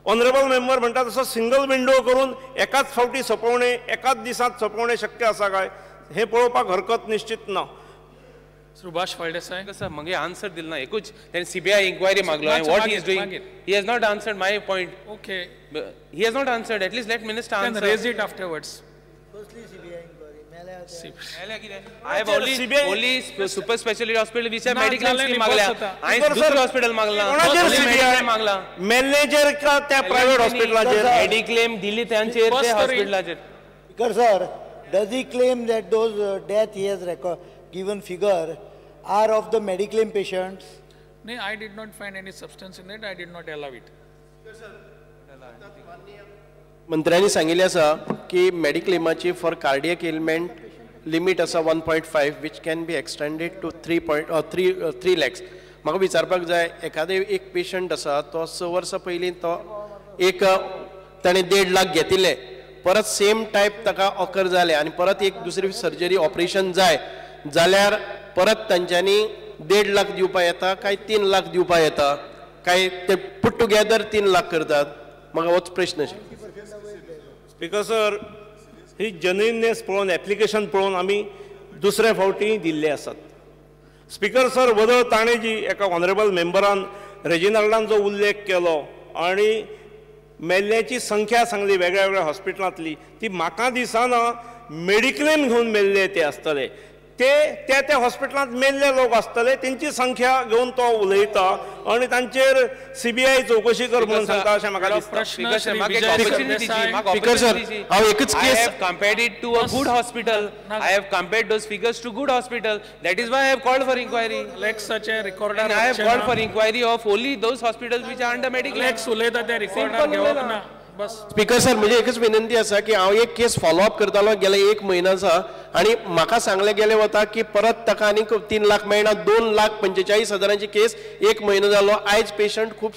Honourable member म्हणटा तसो single window करून एकाच फावटी सोंपोवणे एकाच दिसांत सोंपोवणे शक्य आसा काय हे पळोवपाक हरकत निश्चित ना. सुभाष फळदेसाय सर मगे आन्सर दिल ना एकूच तेन सीबीआय इंक्वायरी मागलो and what he is doing he has not answered my point. Okay, he has not answered. At least let minister answer. Then raise it afterwards. Firstly CBI inquiry I have only super specialty hospital which have medical scheme magla I दुसरे hospital magla CBI magla manager का त्या private हॉस्पिटलाचेर mediclaim दिली त्यांचेर ते हॉस्पिटलाचेर. Speaker sir, does he claim that those death he has given figure are of the Mediclaim patients? No, I did not find any substance in it. I did not allow it. मंत्र्यांनी सांगिल्लें आसा की मेडिक्लेमाची for cardiac element limit आसा 1.5 which can be extended to 3 lakhs. म्हाका विचारपाक जाय एखादे एक पेशंट आसा तो 6 वर्सां पयलीं तो एक ताणें 1.5 लाख घेतिल्ले परत सेम टायप ताका ऑकर जाले आनी परत एक दुसरी सर्जरी ऑपरेशन जाय जाल्यार परत तांच्यांनी 1.5 लाख दिवपा येता काय 3 लाख दिवपा येता काय ते पुट टुगेदर 3 लाख करतात. म्हाका होच प्रश्न. स्पीकर सर ही जेन्युइननेस पळोवन एप्लिकेशन पळोवन आमी दुसऱ्या फावटी दिल्ले आसात. स्पीकर सर वदळ ताणें जी एका ऑनरेबल मेंबरान रेजिनाल्डान जो उल्लेख केलो आनी मेल्ल्याची संख्या सांगली वेगळ्या वेगळ्या हॉस्पिटलांतली ती म्हाका दिसना मेडिक्लेम घेवन मेल्ले ते आसतले ते त्या हॉस्पिटलांत मेल्ले लोक आसतले तेंची संख्या घेवन तो उलयता आनी तांचेर सीबीआय चौकशी कर म्हणून सांगता अशें म्हाका दिसता. स्पीकर सर हांव एकच केस I have compared it to a good hospital. I have compared those figures to good hospital. That is why I have called for inquiry. Let such a recorder. And I have called for inquiry of only those hospitals which are under medical. Let's उलयता ते recorder घेवप ना. Speaker sir म्हजी एकच विनंती आसा की हांव एक केस फॉलोअप करतालो गेले 1 म्हयनो आसा आनी म्हाका सांगले गेले वता की परत ताका आनीक 3 लाख मेळना 2,45,000 केस 1 म्हयनो जालो. आयज पेशंट खूब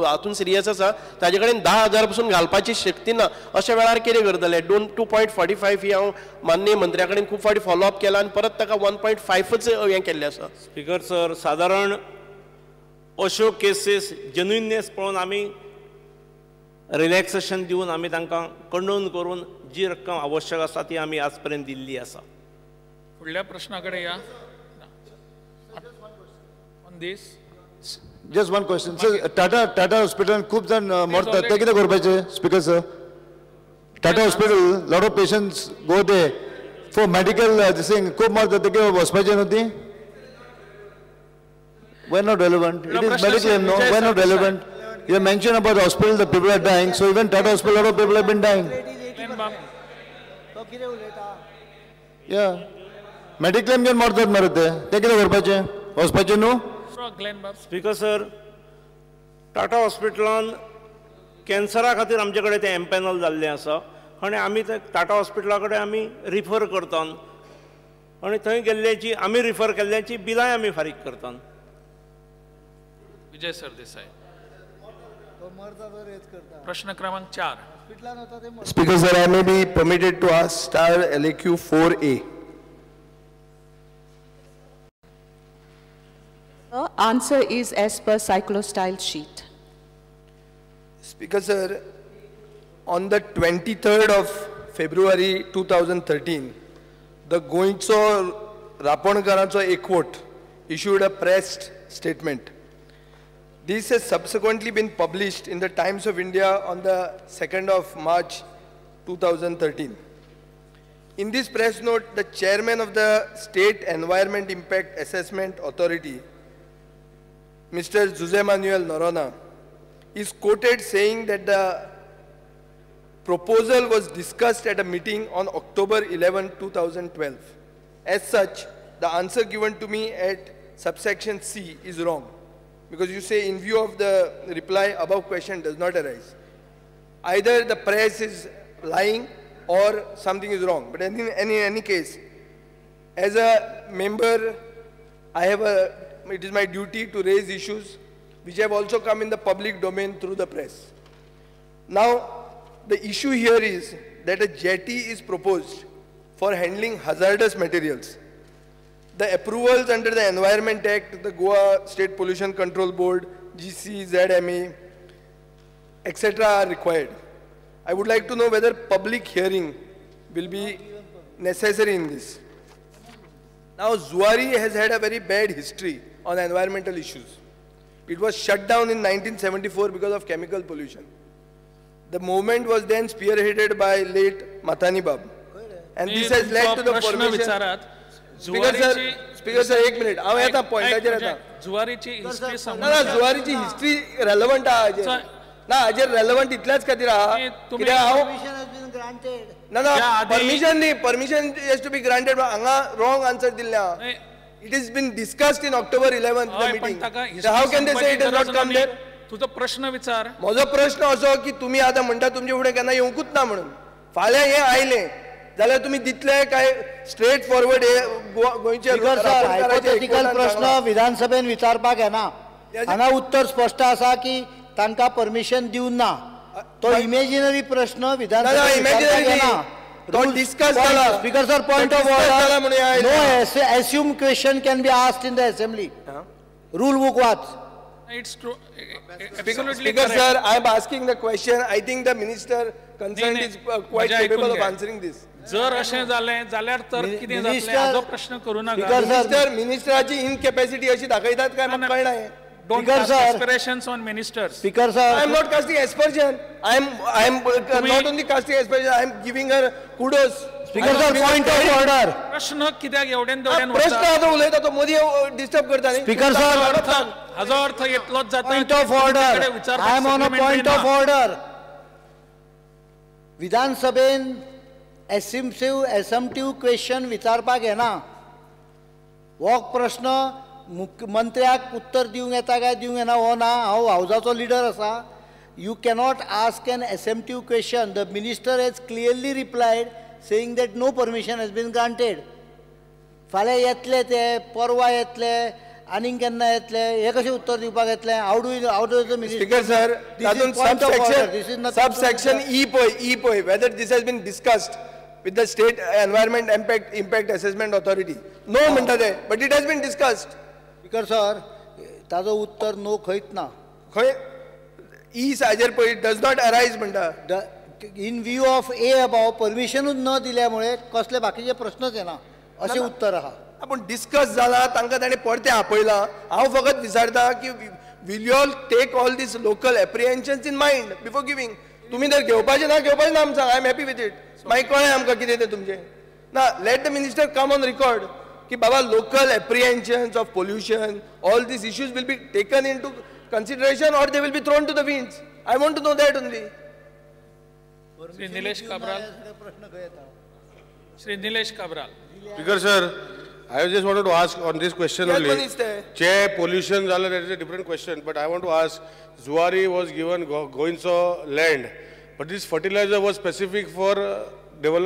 हातून सिरियस आसा ताजे कडेन 10,000 पसून घालपाची शक्ती ना अशा वेळार कितें करतले. 2.45 ही हांव माननीय मंत्र्या कडेन खूब फावटी फॉलोअप केला आनी परत ताका 1.5च हें केल्लें आसा. स्पीकर सर सादारण अश्यो केसीस जेन्युइननेस पळोवन आमी रिलॅक्सेशन दिवन आमी तांकां कंडोन करून जी रक्कम आवश्यक आसा ती आमी आज पर्यंत दिल्ली आसा. फुडल्या प्रश्नाकडे या. On this just one question sir Tata hospital खूप जण मरतात ते कितें करपाचे speaker sir. Tata hospital lot of patients go there for medical दिसिंग खूप मरतात ते कितें वचपाचें न्हू ती. Why not relevant? It is medically no. Why not relevant? You mentioned about the hospital, the people are dying. So even Tata Hospital, a lot of people have been dying. Yeah. Mediclaim घेऊन मरतात मरते. ते किती करपाचे? वचपाचे न्हू? Speaker sir Tata हॉस्पिटलान कॅन्सरा खातीर आमचे कडेन तें एम्पॅनल जाल्लें आसा आनी आमी ते टाटा हॉस्पिटला कडेन आमी रिफर करतात आनी थंय गेल्ल्याची आमी रिफर केल्ल्याची बिलाय आमी फारीक करतात. विजय सरदेसाई प्रश्न क्रमांक 4. Speaker sir, I may be permitted to ask star LAQ 4A. Answer is as per cyclostyle sheet. Speaker sir, on the 23rd of February 2013, the Goincho Raponkarancho Ekvot issued a press statement. This has subsequently been published in the Times of India on the 2nd of March 2013. In this press note, the chairman of the State Environment Impact Assessment Authority, Mr. Jose Manuel Noronha, is quoted saying that the proposal was discussed at a meeting on October 11, 2012. As such, the answer given to me at subsection C is wrong, because you say in view of the reply above question does not arise. Either the press is lying or something is wrong. But in any case, as a member, it is my duty to raise issues which have also come in the public domain through the press. Now, the issue here is that a jetty is proposed for handling hazardous materials. The approvals under the Environment Act, the Goa State Pollution Control Board, GCZMA, etc. are required. I would like to know whether public hearing will be necessary in this. Now, Zuari has had a very bad history on environmental issues. It was shut down in 1974 because of chemical pollution. The movement was then spearheaded by late Mathani Babu. And this has led to the formation. Speaker sir, 1 minute. I have a point. जुवारीची history जुवारीची history relevant आहे ना Ajay relevant इतल्याच खातीर आहा Permission has been granted. permission has to be granted हांगा wrong answer दिल्ले it has been discussed in October 11th the meeting. So how can they say it has not come there? तुझा प्रश्न विचार. माझो प्रश्न असो की तुम्ही आता म्हणता तुमचे फुडें केन्ना येवंकूच ना म्हणून फाल्यां हे आयले जाल्यार तुम्ही दितले काय स्ट्रेट फॉरवर्ड हे गोंयचे हायपोथेटिकल प्रश्न विधानसभेन विचारपाक येना हांगा उत्तर स्पश्ट आसा की तांकां परमिशन दिवं ना तो इमेजिनरी प्रश्न विधानसभेन विचारपाक येना Speaker sir, point of order. No assumed question can be asked in the assembly. Rule book what? It's true. Speaker sir, I am asking the question. I think the minister concerned is quite capable of answering this. जर अशें जालें जाल्यार तर कितें जातलें हाजो प्रश्न करू नका. मिनिस्टराची इनकॅपॅसिटी अशी दाखयतात काय म्हाका कळना हे. Don't cast aspirations on ministers. Speaker sir, I am not casting aspersion. I am not only casting aspersion. I am giving her kudos. Speaker sir, point of order. प्रश्न कित्याक एवढ्यान तेवढ्यान प्रश्न आता उलयता तो मोदी डिस्टर्ब करता न्ही. Speaker sir, हाजो अर्थ इतलोच जाता. Point of order. I am on a point of order. विधानसभेन assumptive question विचारपाक येना. हो प्रश्न मुख्यमंत्र्याक उत्तर दिवंक येता काय दिवंक येना हो ना हांव हावजाचो लिडर आसा. You cannot ask an assumptive question. The minister has clearly replied saying that no permission has been granted. फाल्यां येतले ते परवा येतले आनीक केन्ना येतले हे कशें उत्तर दिवपाक येतले how do the minister. Speaker sir, तातूंत subsection E पळय whether this has been discussed with the state environment impact assessment authority. No म्हणटा ते but it has been discussed. Speaker sir, ताजो उत्तर नो खंयच ना. खंय ई साजेर पळय does not arise म्हणटा. In view of A above परमिशनूच न दिल्यामुळे कसले बाकीचे प्रश्नच येना अशें उत्तर आहा. आपण डिस्कस जाला तांकां ताणें परते आपयला. हांव फकत विचारता की will you all take all these local apprehensions in mind before giving. तुम्ही जर घेवपाचे ना आमचं I am happy with it. मागीर कळ्ळें आमकां कितें तें तुमचें. ना let the minister come on record कि बाबा local apprehensions of pollution, all these issues will be taken into consideration or they will be thrown to the winds. I want to know that only. Shri Nilesh Kabral. Shri Nilesh Kabral. Speaker sir, I just wanted to ask on this question only. Chair pollution, that is a different question, but I want to ask, Zuari was given Goinso land, but this fertilizer was specific for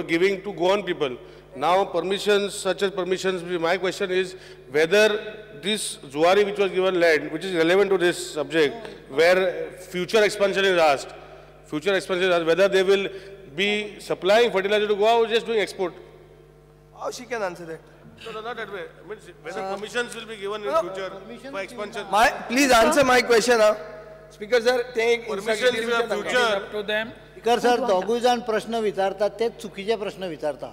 giving to Goan people. Now permissions, such as permissions, my question is whether this Zuari which was given land, which is relevant to this subject, where future expansion is asked, whether they will be supplying fertilizer to Goa or just doing export? How she can answer that? No, not that way. I mean, whether permissions will be given in future for expansion. Please answer my question. Speaker sir, take permissions in the future. To them. Speaker sir, दोघूय जाण प्रश्न विचारतात ते चुकीचे प्रश्न विचारता.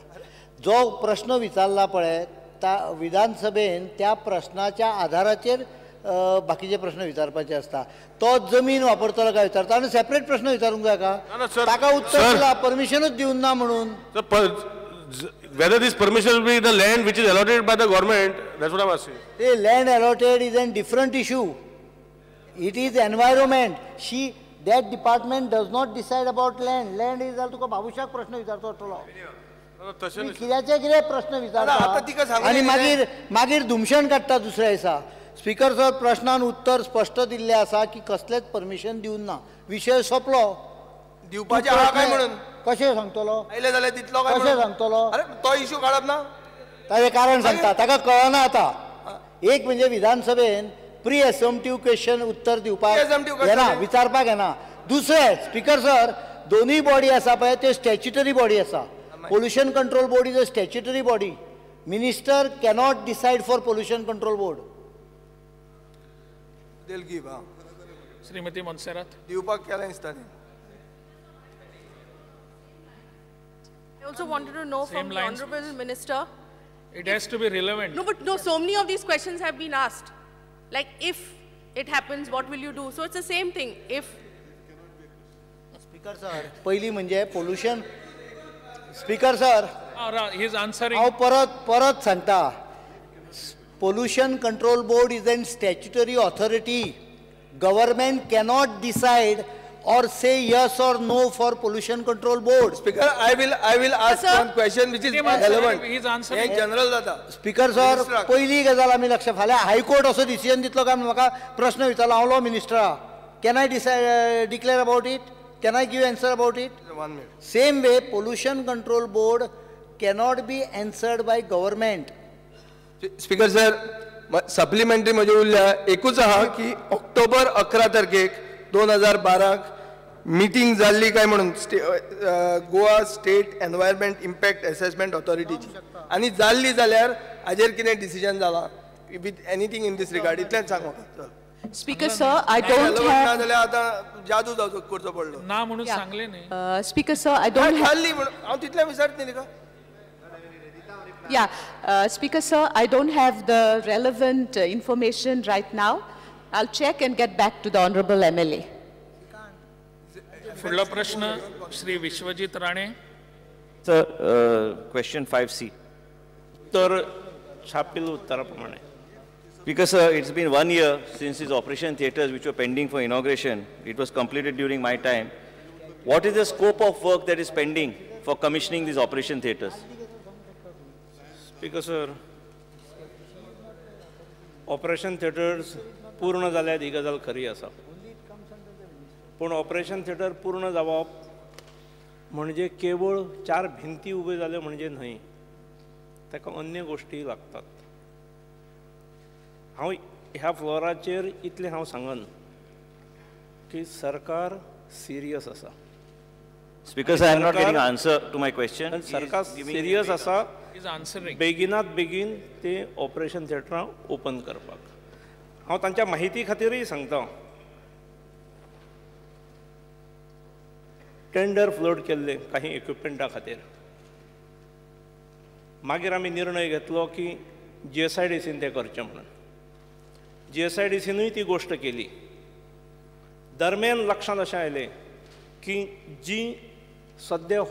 जो प्रश्न विचारला पळय त्या विधानसभेन त्या प्रश्नाच्या आधाराचेर बाकीचे प्रश्न विचारपाचे असता. तो जमीन वापरतलो काय विचारता आणि सेपरेट प्रश्न विचारूंक जाय का ताका उत्तर दिला परमिशनच दिवं ना म्हणून. Whether this permission will be the land which is allotted by the government, that's what I'm asking. The land allotted is a different issue. It is environment. That department does not decide about land. Land is तुका बाबूशाक प्रश्न विचारचो असलो. कित्याचे कितें प्रश्न विचारता आनी मागीर धुमशण काडटा दुसऱ्या दिसा. स्पीकर सर प्रश्नान उत्तर स्पष्ट दिल्लें आसा की कसलेच परमिशन दिवं ना. विशय सोंपलो. दिवपाचे आहा काय म्हणून कशें सांगतलो आयले जाल्यार दितलो काय कशें सांगतलो. अरे तो इश्यू काडप ना ताजें कारण सांगता ताका कळना आतां. एक म्हणजे विधानसभेन प्री असम्प्टिव्ह क्वेश्चन उत्तर दिवपाक येना विचारपाक येना. दुसरें स्पीकर सर दोनूय बॉडी आसा पळय त्यो स्टॅच्युटरी बॉडी आसा. Pollution Control Board is a statutory body. Minister cannot decide for Pollution Control Board. They'll give. Srimati Monserrat. Diupak kya instance. also wanted to know Same from the lines, Honorable Minister. It has to be relevant. No, but no, so many of these questions have been asked. Like, if it happens, what will you do? So it's the same thing. If Speaker sir, पहिली म्हणजे pollution. Speaker sir, He is answering. हांव परत सांगता. Pollution Control Board is a statutory authority. Government cannot decide or say yes or no for Pollution Control Board. Speaker, I will ask one question which is relevant. He is answering. In general data. Speaker sir, पहिली गजाल आमी लक्ष फाल्यां High Court असो decision दितलो काय म्हाका प्रश्न विचारलो हांव law minister. Can I declare about it? Can I give answer about it? 1 minute. Same way, Pollution Control Board cannot be answered by government. Speaker sir, supplementary म्हजे उरल्या एकूच आहा की ऑक्टोबर 11 तारखेक 2012 मिटींग जाल्ली काय म्हणून Goa state environment impact assessment ऑथॉरिटीची आनी जाल्ली जाल्यार हाजेर कितें डिसिजन जाला with anything in this regard इतलेंच सांग म्हाका. Speaker sir, I don't have. ना जाल्यार आतां जादू करचो पडलो ना म्हणून सांगले नाही. Speaker sir, I don't have. जाल्ली म्हणून हांव तितलें विचारत न्ही तिका. Yeah, Speaker sir, I don't have the relevant information right now. I'll check and get back to the Honorable MLA. पुढला प्रश्न Shri Vishwajit Rane. Sir, question 5C. तर छापील उत्तराप्रमाणे. Because it's been 1 year since these operation theatres which were pending for inauguration. It was completed during my time. What is the scope of work that is pending for commissioning these operation theatres? Speaker sir, operation theatres पूर्ण जाल्यात ही गजाल खरी आसा. पूण operation theatre पूर्ण जावप म्हणजे केवळ 4 भिंती उबे जाल्यो म्हणजे न्हय, ताका अन्य गोश्टी लागतात. हांव ह्या फ्लोराचेर इतलें हांव सांगन की सरकार सिरियस आसा. Speaker, I am not getting an answer to my question. सरकार सिरियस आसा He is answering. बेगिनात बेगीन ते ऑपरेशन थिएटरां ओपन करपाक. हांव तांच्या माहिती खातीरय सांगता. टेंडर फ्लोट केल्ले काही इक्विपमेंटा खातीर. मागीर आमी निर्णय घेतलो की GSIDCन तें करचें म्हणून. GSIDCनूय ती गोश्ट केली. दरम्यान लक्षांत अशें आयलें की जी सद्या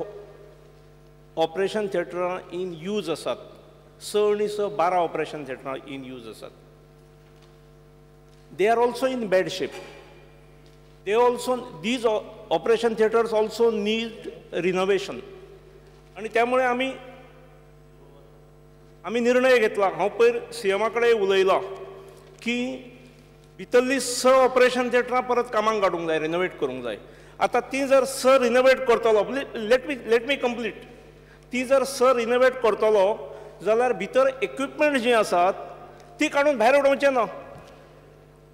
ऑपरेशन थिएटरां इन यूज आसात, 6 आणि 6 12 ऑपरेशन थिएटरां इन यूज आसात, they are also in bad shape. These operation theatres also need renovation. आणि त्यामुळे आमी निर्णय घेतला. हांव पयर CMA कडेन उलयलो की भितरली 6 ऑपरेशन थिएटरां परत कामाक काडूंक जाय, रिनोवेट करूंक जाय. आतां ती जर 6 रिनोवेट करतलो, लेट मी कंप्लीट. ती जर 6 रिनोवेट करतलो जाल्यार भितर इक्विपमेंट जी आसात ती काडून भायर उडोवचें ना.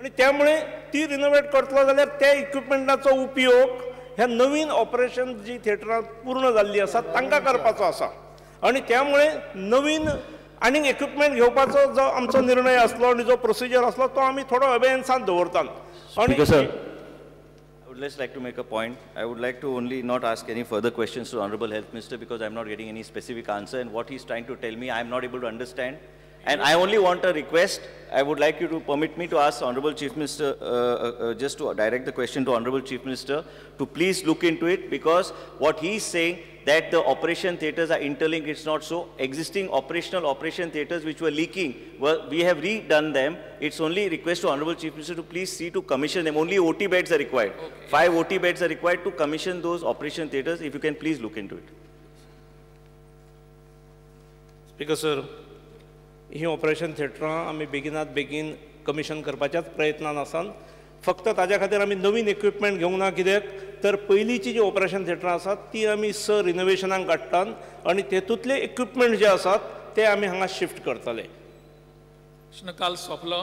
आणि त्यामुळे ती रिनोवेट करतलो जाल्यार त्या इक्विपमेंटाचो उपयोग ह्या नवीन ऑपरेशन जी थिएटरां पूर्ण जाल्ली आसात तांकां करपाचो आसा. आणि त्यामुळे नवीन आनीक इक्विपमेंट घेवपाचो जो आमचो निर्णय आसलो आणि जो प्रोसिजर आसलो तो आमी थोडो अबेन्सान दवरतात. Speaker sir, I would just like to make a point. I would like to only not ask any further questions to Honorable Health Minister because I am not getting any specific answer, and what he is trying to tell me I am not able to understand. And I only want a request. I would like you to permit me to ask Honorable Chief Minister, just to direct the question to Honorable Chief Minister, to please look into it, because what he is saying that the operation theatres are interlinked, it's not so. Existing operational operation theatres which were leaking, well, we have redone them. It's only request to Honorable Chief Minister to please see to commission them. Only OT beds are required. Okay. 5 OT beds are required to commission those operation theatres. If you can please look into it. Speaker sir, ही operation थिएटरां आमी बेगिनात बेगीन commission करपाच्याच प्रयत्नान आसात. फक्त ताज्या खातीर आमी नवीन इक्विपमेंट घेवंक ना. कित्याक तर पयलींची जी ऑपरेशन थिएटरां आसात ती आमी 6 रिनोवेशनाक काडटात आनी तेतूंतले इक्विपमेंट जे आसात ते आमी हांगा शिफ्ट करतले. प्रश्न काल सोंपलो.